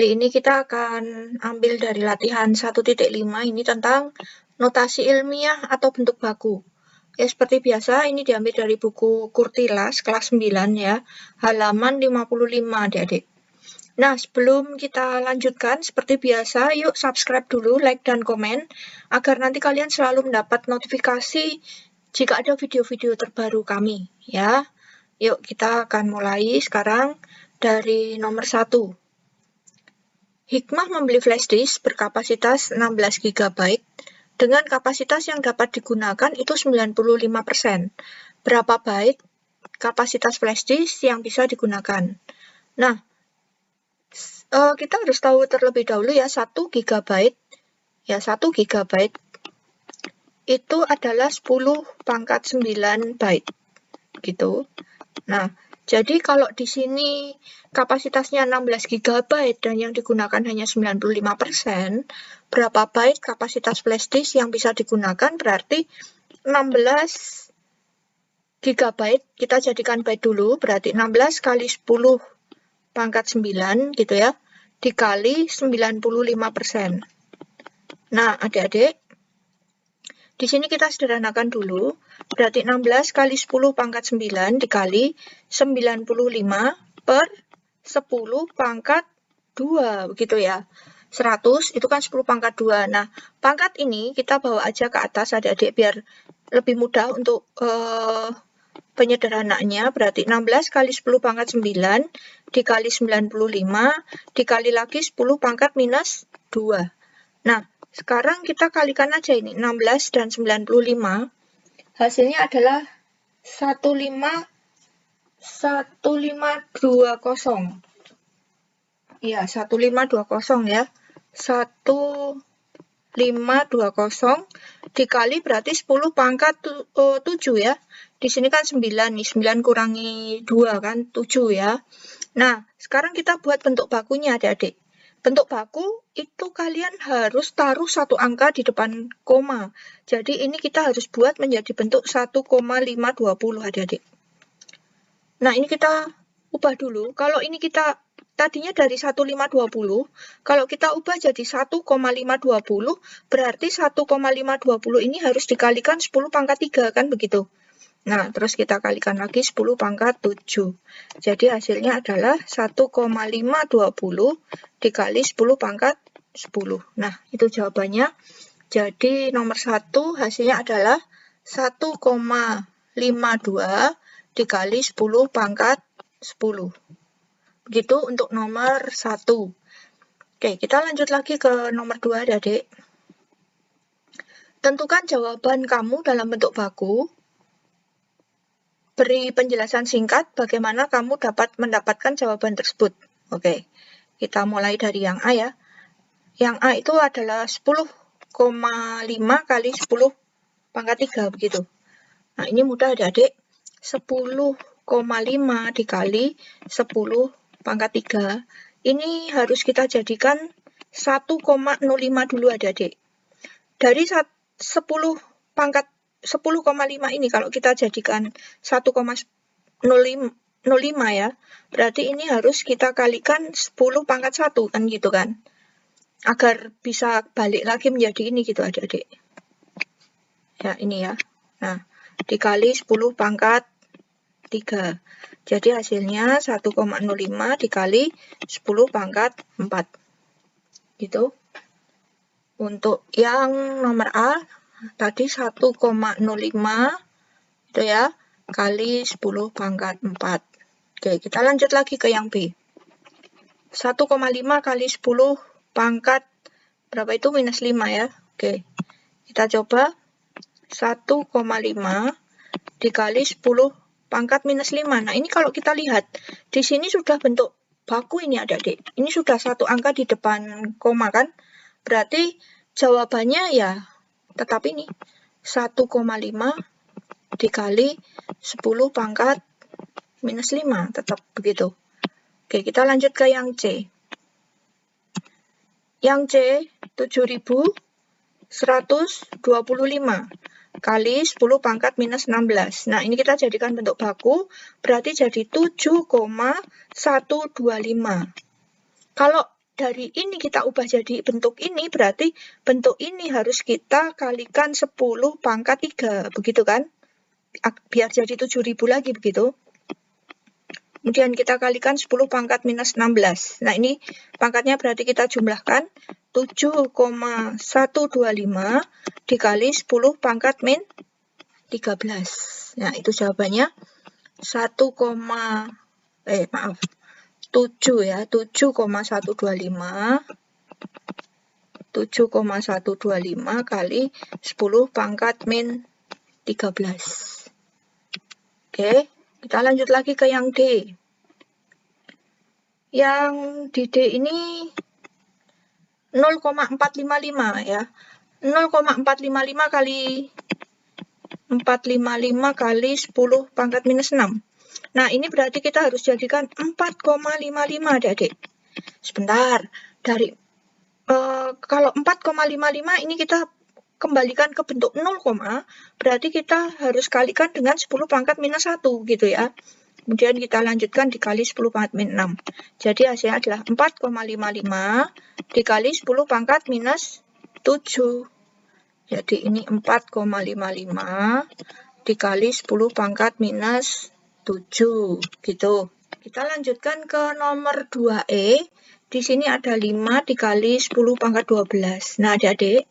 Kali ini kita akan ambil dari latihan 1.5 ini tentang notasi ilmiah atau bentuk baku. Ya, seperti biasa ini diambil dari buku Kurtilas kelas 9 ya, halaman 55 adik-adik. Nah, sebelum kita lanjutkan, seperti biasa, yuk subscribe dulu, like dan komen, agar nanti kalian selalu mendapat notifikasi jika ada video-video terbaru kami ya. Yuk kita akan mulai sekarang dari nomor 1. Hikmah membeli flash disk berkapasitas 16 GB dengan kapasitas yang dapat digunakan itu 95%. Berapa byte kapasitas flash disk yang bisa digunakan? Nah, kita harus tahu terlebih dahulu ya, 1 GB ya, 1 GB itu adalah 10 pangkat 9 byte gitu. Nah, jadi kalau di sini kapasitasnya 16 GB dan yang digunakan hanya 95%, berapa byte kapasitas flash disk yang bisa digunakan? Berarti 16 GB, kita jadikan byte dulu, berarti 16 kali 10 pangkat 9 gitu ya, dikali 95%. Nah, adik-adik, di sini kita sederhanakan dulu, berarti 16 kali 10 pangkat 9 dikali 95 per 10 pangkat 2, begitu ya. 100 itu kan 10 pangkat 2. Nah, pangkat ini kita bawa aja ke atas adik-adik biar lebih mudah untuk penyederhanaannya. Berarti 16 kali 10 pangkat 9 dikali 95 dikali lagi 10 pangkat minus 2. Nah, sekarang kita kalikan aja ini, 16 dan 95, hasilnya adalah 1520. Iya, 1520 ya. 1520 dikali berarti 10 pangkat 7 ya. Di sini kan 9 nih, 9 kurangi 2 kan 7 ya. Nah, sekarang kita buat bentuk bakunya adik-adik. Bentuk baku itu kalian harus taruh satu angka di depan koma. Jadi ini kita harus buat menjadi bentuk 1,520 adik-adik. Nah, ini kita ubah dulu. Kalau ini kita tadinya dari 1,520, kalau kita ubah jadi 1,520, berarti 1,520 ini harus dikalikan 10 pangkat 3, kan begitu? Nah, terus kita kalikan lagi 10 pangkat 7. Jadi hasilnya adalah 1,520 dikali 10 pangkat 10. Nah, itu jawabannya. Jadi nomor 1 hasilnya adalah 1,52 dikali 10 pangkat 10. Begitu untuk nomor 1. Oke, kita lanjut lagi ke nomor 2 adik. Tentukan jawaban kamu dalam bentuk baku. Beri penjelasan singkat bagaimana kamu dapat mendapatkan jawaban tersebut. Oke, kita mulai dari yang A ya. Yang A itu adalah 10,5 kali 10 pangkat 3, begitu. Nah, ini mudah adik-adik. 10,5 dikali 10 pangkat 3. Ini harus kita jadikan 1,05 dulu adik-adik. Dari 10 pangkat 10,5 ini kalau kita jadikan 1,05 ya, berarti ini harus kita kalikan 10 pangkat 1 kan gitu kan. Agar bisa balik lagi menjadi ini gitu adik-adik. Ya, ini ya. Nah, dikali 10 pangkat 3. Jadi hasilnya 1,05 dikali 10 pangkat 4. Gitu. Untuk yang nomor A, tadi 1,05 itu ya, kali 10 pangkat 4. Oke, kita lanjut lagi ke yang B. 1,5 kali 10 pangkat, berapa itu? Minus 5 ya. Oke, kita coba 1,5 dikali 10 pangkat minus 5. Nah, ini kalau kita lihat, di sini sudah bentuk baku ini adik-adik. Ini sudah satu angka di depan koma kan? Berarti jawabannya ya tetap ini. 1,5 dikali 10 pangkat minus 5. Tetap begitu. Oke, kita lanjut ke yang C. Yang C, 7.125 kali 10 pangkat minus 16. Nah, ini kita jadikan bentuk baku, berarti jadi 7,125. Kalau dari ini kita ubah jadi bentuk ini, berarti bentuk ini harus kita kalikan 10 pangkat 3, begitu kan? Biar jadi 7.000 lagi, begitu. Kemudian kita kalikan 10 pangkat minus 16. Nah, ini pangkatnya berarti kita jumlahkan 7,125 dikali 10 pangkat min 13. Nah, itu jawabannya 7 ya, 7,125 kali 10 pangkat min 13. Oke, kita lanjut lagi ke yang D. Yang di D ini 0,455 ya. 0,455 kali 10 pangkat minus 6. Nah, ini berarti kita harus jadikan 4,55 adik-adik. Sebentar, dari kalau 4,55 ini kita kembalikan ke bentuk 0, berarti kita harus kalikan dengan 10 pangkat minus 1 gitu ya. Kemudian kita lanjutkan dikali 10 pangkat min 6. Jadi hasilnya adalah 4,55 dikali 10 pangkat minus 7. Jadi ini 4,55 dikali 10 pangkat minus 7 gitu. Kita lanjutkan ke nomor 2E. Di sini ada 5 dikali 10 pangkat 12. Nah, adik-adik,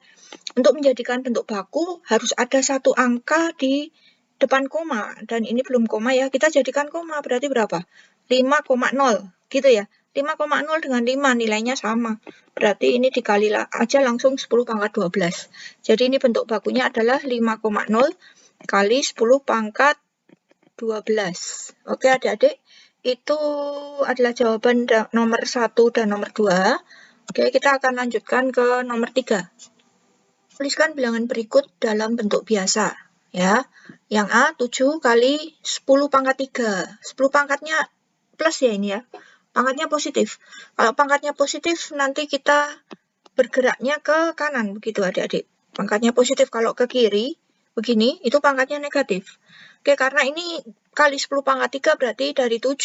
untuk menjadikan bentuk baku harus ada satu angka di depan koma, dan ini belum koma ya, kita jadikan koma, berarti berapa? 5,0 gitu ya. 5,0 dengan 5 nilainya sama, berarti ini dikali aja langsung 10 pangkat 12. Jadi ini bentuk bakunya adalah 5,0 kali 10 pangkat 12. Oke adik-adik, itu adalah jawaban nomor 1 dan nomor 2. Oke, kita akan lanjutkan ke nomor 3. Tuliskan bilangan berikut dalam bentuk biasa. Ya, yang A 7 kali 10 pangkat 3. 10 pangkatnya plus ya ini ya. Pangkatnya positif. Kalau pangkatnya positif nanti kita bergeraknya ke kanan begitu adik-adik. Pangkatnya positif, kalau ke kiri begini itu pangkatnya negatif. Oke, karena ini kali 10 pangkat 3 berarti dari 7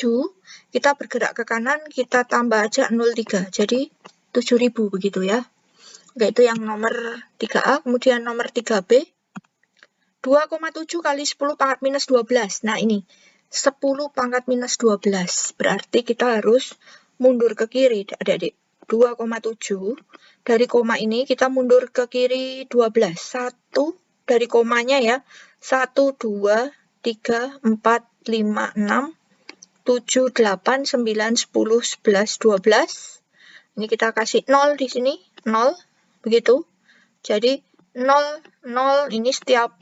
kita bergerak ke kanan, kita tambah aja 0,3. Jadi 7.000 begitu ya. Oke, itu yang nomor 3A. Kemudian nomor 3B. 2,7 kali 10 pangkat minus 12. Nah, ini 10 pangkat minus 12. Berarti kita harus mundur ke kiri, adik-adik. 2,7. Dari koma ini kita mundur ke kiri 12. 1 dari komanya ya. 1, 2, 3, 4, 5, 6, 7, 8, 9, 10, 11, 12. Ini kita kasih 0 di sini. 0. Begitu. Jadi 0, 0 ini setiap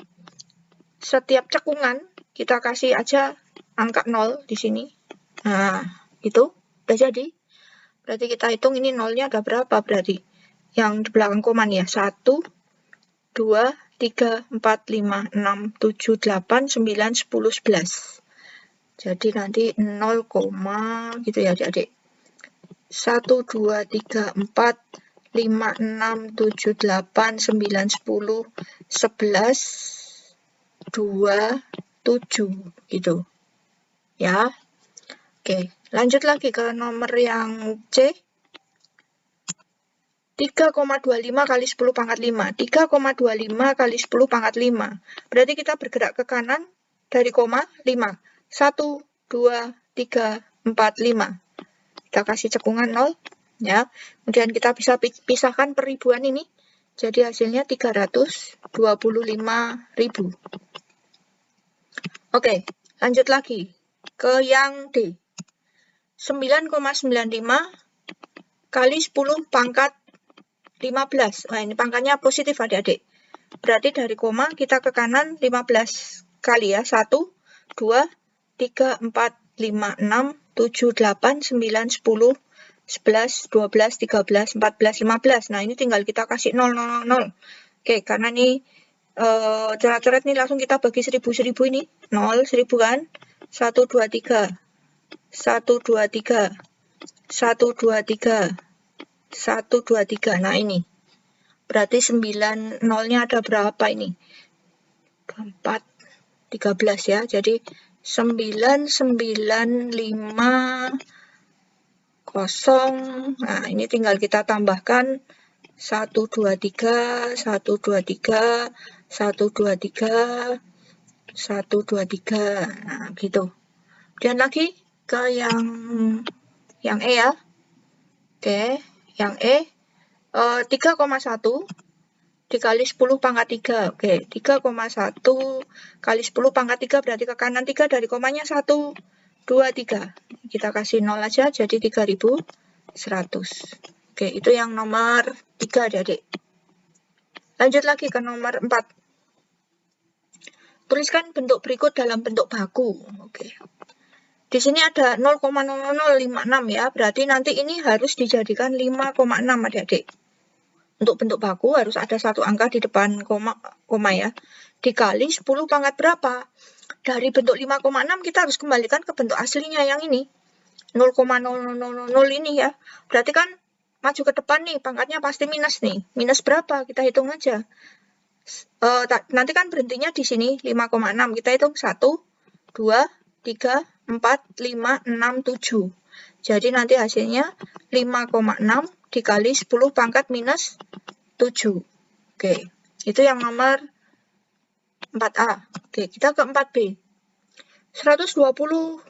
cekungan kita kasih aja angka 0 di sini. Nah, itu udah jadi. Berarti kita hitung ini 0-nya ada berapa berarti? Yang di belakang koma nih ya. 1, 2, 3, 4, 5, 6, 7, 8, 9, 10, 11. Jadi nanti 0, gitu ya adik-adik. 1, 2, 3, 4, 5, 6, 7, 8, 9, 10, 11, 2, 7 gitu ya. Oke, lanjut lagi ke nomor yang C. 3,25 kali 10 pangkat 5. 3,25 kali 10 pangkat 5. Berarti kita bergerak ke kanan dari koma 5. 1, 2, 3, 4, 5. Kita kasih cekungan 0 ya. Kemudian kita bisa pisahkan peribuan ini. Jadi hasilnya 325.000. Oke, lanjut lagi ke yang D. 9,95 kali 10 pangkat 15. Nah, ini pangkatnya positif adik-adik. Berarti dari koma kita ke kanan 15 kali ya. 1, 2, 3, 4, 5, 6, 7, 8, 9, 10, 11, 12, 13, 14, 15. Nah, ini tinggal kita kasih 0, 0, 0. Oke, karena ini coret-coret nih langsung kita bagi 1000 ini. 0, 1000 kan? 1, 2, 3. 1, 2, 3. 1, 2, 3. 1, 2, 3. Nah, ini. Berarti 9 0-nya ada berapa ini? 4, 13 ya. Jadi 995,5 kosong. Nah, ini tinggal kita tambahkan 1, 2, 3, 1, 2, 3, 1, 2, 3, 1, 2, 3. Nah, gitu. Dan lagi ke yang E ya. Oke, yang E 3,1 dikali 10 pangkat 3. Oke, 3,1 kali 10 pangkat 3 berarti ke kanan 3 dari komanya 1, 2, 3. Kita kasih 0 aja jadi 3100. Oke, itu yang nomor 3 adik-adik. Lanjut lagi ke nomor 4. Tuliskan bentuk berikut dalam bentuk baku. Oke. Di sini ada 0,0056 ya, berarti nanti ini harus dijadikan 5,6 adik-adik. Untuk bentuk baku harus ada satu angka di depan koma ya. Dikali 10 pangkat berapa? Dari bentuk 5,6 kita harus kembalikan ke bentuk aslinya yang ini. 0,0000 ini ya. Berarti kan maju ke depan nih, pangkatnya pasti minus nih. Minus berapa? Kita hitung aja. Nanti kan berhentinya di sini 5,6. Kita hitung 1, 2, 3, 4, 5, 6, 7. Jadi nanti hasilnya 5,6 dikali 10 pangkat minus 7. Oke, itu yang nomor 4A. Oke, kita ke 4B. 120.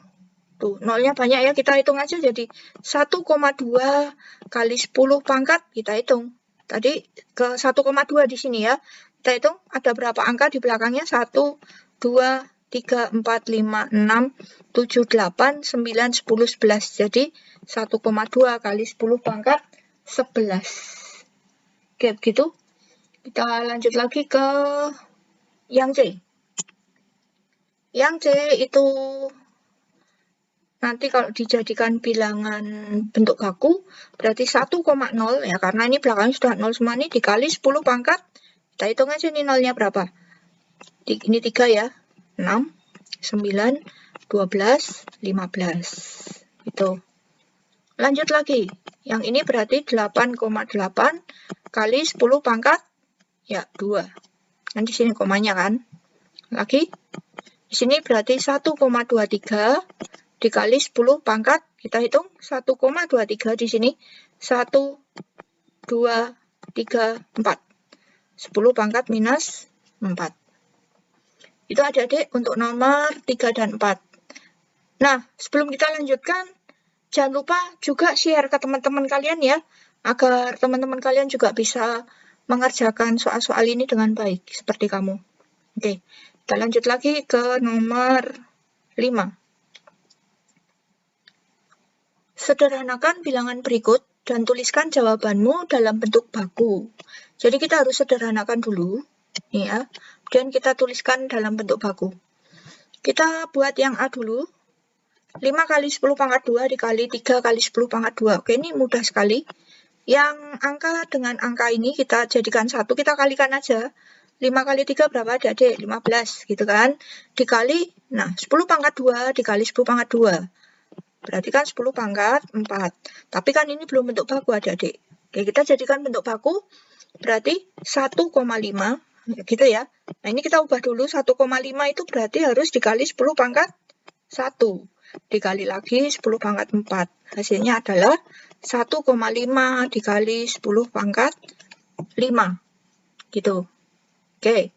Tuh, nolnya banyak ya, kita hitung aja jadi 1,2 kali 10 pangkat, kita hitung. Tadi ke 1,2 di sini ya. Kita hitung ada berapa angka di belakangnya? 1, 2, 3, 4, 5, 6, 7, 8, 9, 10, 11. Jadi 1,2 kali 10 pangkat 11. Oke, begitu. Kita lanjut lagi ke yang C. Yang C itu nanti kalau dijadikan bilangan bentuk baku, berarti 1,0 ya, karena ini belakangnya sudah 0 semua nih, dikali 10 pangkat, kita hitung aja nih nolnya berapa. Ini 3 ya, 6, 9, 12, 15. Itu. Lanjut lagi, yang ini berarti 8,8 kali 10 pangkat, ya 2. Nanti sini komanya kan. Lagi, di sini berarti 1,23 dikali 10 pangkat, kita hitung 1,23 di sini. 1, 2, 3, 4. 10 pangkat minus 4. Itu adik-adik untuk nomor 3 dan 4. Nah, sebelum kita lanjutkan, jangan lupa juga share ke teman-teman kalian ya, agar teman-teman kalian juga bisa mengerjakan soal-soal ini dengan baik, seperti kamu. Oke, kita lanjut lagi ke nomor 5. Sederhanakan bilangan berikut dan tuliskan jawabanmu dalam bentuk baku. Jadi kita harus sederhanakan dulu, ya, dan kita tuliskan dalam bentuk baku. Kita buat yang A dulu. 5 kali 10 pangkat 2 dikali 3 kali 10 pangkat 2. Oke, ini mudah sekali. Yang angka dengan angka ini kita jadikan 1, kita kalikan aja. 5 kali 3 berapa adik-adik? 15 gitu kan. Dikali, nah 10 pangkat 2 dikali 10 pangkat 2. Berarti kan 10 pangkat 4. Tapi kan ini belum bentuk baku adik-adik. Oke, kita jadikan bentuk baku, berarti 1,5. Gitu ya. Nah ini kita ubah dulu, 1,5 itu berarti harus dikali 10 pangkat 1. Dikali lagi 10 pangkat 4. Hasilnya adalah 1,5 dikali 10 pangkat 5. Gitu. Oke,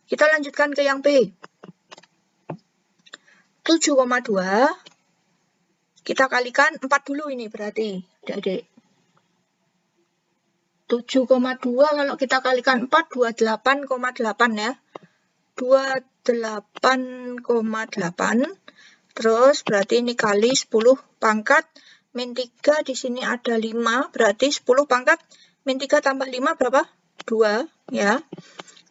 kita lanjutkan ke yang B. 7,2. Kita kalikan 4 dulu ini berarti, adik-adik. 7,2 kalau kita kalikan 4, 28,8 ya. 28,8. Terus berarti ini kali 10 pangkat min 3, di sini ada 5, berarti 10 pangkat min 3 tambah 5 berapa? 2 ya.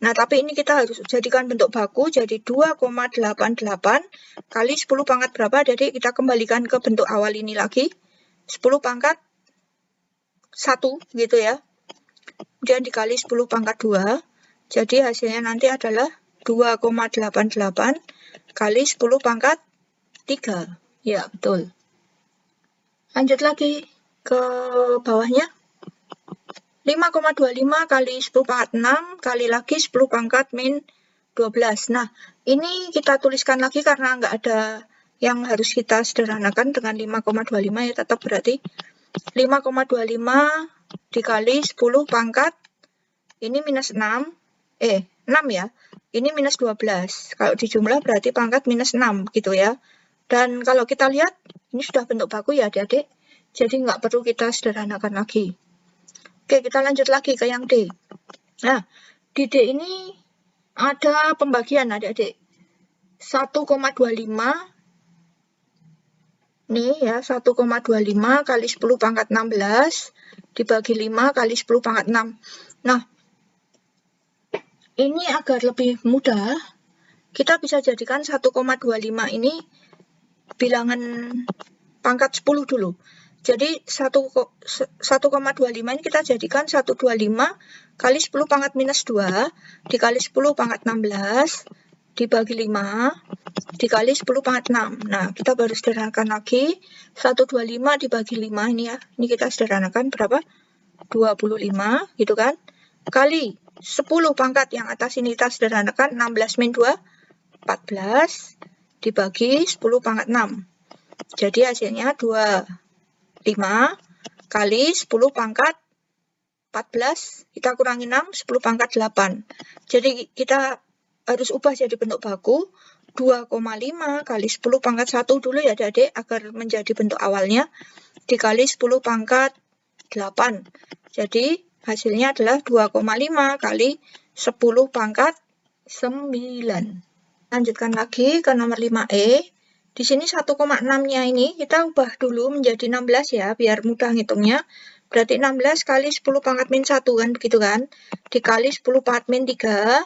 Nah, tapi ini kita harus jadikan bentuk baku, jadi 2,88 kali 10 pangkat berapa? Jadi kita kembalikan ke bentuk awal ini lagi. 10 pangkat 1 gitu ya. Kemudian dikali 10 pangkat 2. Jadi hasilnya nanti adalah 2,88 kali 10 pangkat 3. Ya, betul. Lanjut lagi ke bawahnya. 5,25 kali 10 pangkat 6 kali lagi 10 pangkat min 12. Nah, ini kita tuliskan lagi karena nggak ada yang harus kita sederhanakan dengan 5,25 ya, tetap berarti 5,25 dikali 10 pangkat, ini minus 6, 6 ya, ini minus 12. Kalau dijumlah berarti pangkat minus 6 gitu ya. Dan kalau kita lihat, ini sudah bentuk baku ya adik-adik, jadi nggak perlu kita sederhanakan lagi. Oke, kita lanjut lagi ke yang D. Nah, di D ini ada pembagian adik-adik. 1,25, nih ya, 1,25 kali 10 pangkat 16, dibagi 5 kali 10 pangkat 6. Nah, ini agar lebih mudah, kita bisa jadikan 1,25 ini bilangan pangkat 10 dulu. Jadi 1,25 ini kita jadikan 125 kali 10 pangkat minus 2 dikali 10 pangkat 16 dibagi 5 dikali 10 pangkat 6. Nah, kita baru sederhanakan lagi. 125 dibagi 5 ini ya. Ini kita sederhanakan berapa? 25 gitu kan. Kali 10 pangkat yang atas ini kita sederhanakan 16 min 2 14 dibagi 10 pangkat 6. Jadi hasilnya 25 kali 10 pangkat 14, kita kurangi 6, 10 pangkat 8. Jadi kita harus ubah jadi bentuk baku, 2,5 kali 10 pangkat 1 dulu ya adik-adik, agar menjadi bentuk awalnya, dikali 10 pangkat 8. Jadi hasilnya adalah 2,5 kali 10 pangkat 9. Lanjutkan lagi ke nomor 5E. Di sini 1,6-nya ini kita ubah dulu menjadi 16 ya, biar mudah ngitungnya. Berarti 16 kali 10 pangkat min 1 kan, begitu kan? Dikali 10 pangkat min 3,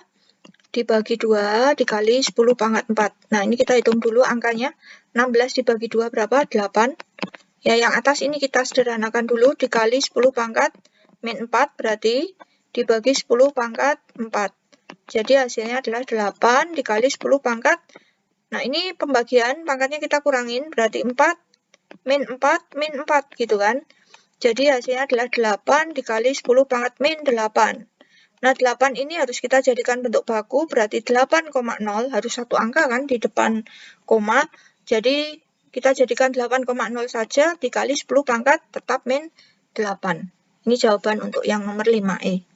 dibagi 2, dikali 10 pangkat 4. Nah, ini kita hitung dulu angkanya. 16 dibagi 2 berapa? 8. Ya, yang atas ini kita sederhanakan dulu, dikali 10 pangkat min 4, berarti dibagi 10 pangkat 4. Jadi hasilnya adalah 8 dikali 10 pangkat. Nah, ini pembagian pangkatnya kita kurangin, berarti 4 min 4 gitu kan. Jadi hasilnya adalah 8 dikali 10 pangkat min 8. Nah, 8 ini harus kita jadikan bentuk baku, berarti 8,0 harus satu angka kan di depan koma. Jadi kita jadikan 8,0 saja dikali 10 pangkat tetap min 8. Ini jawaban untuk yang nomor 5E.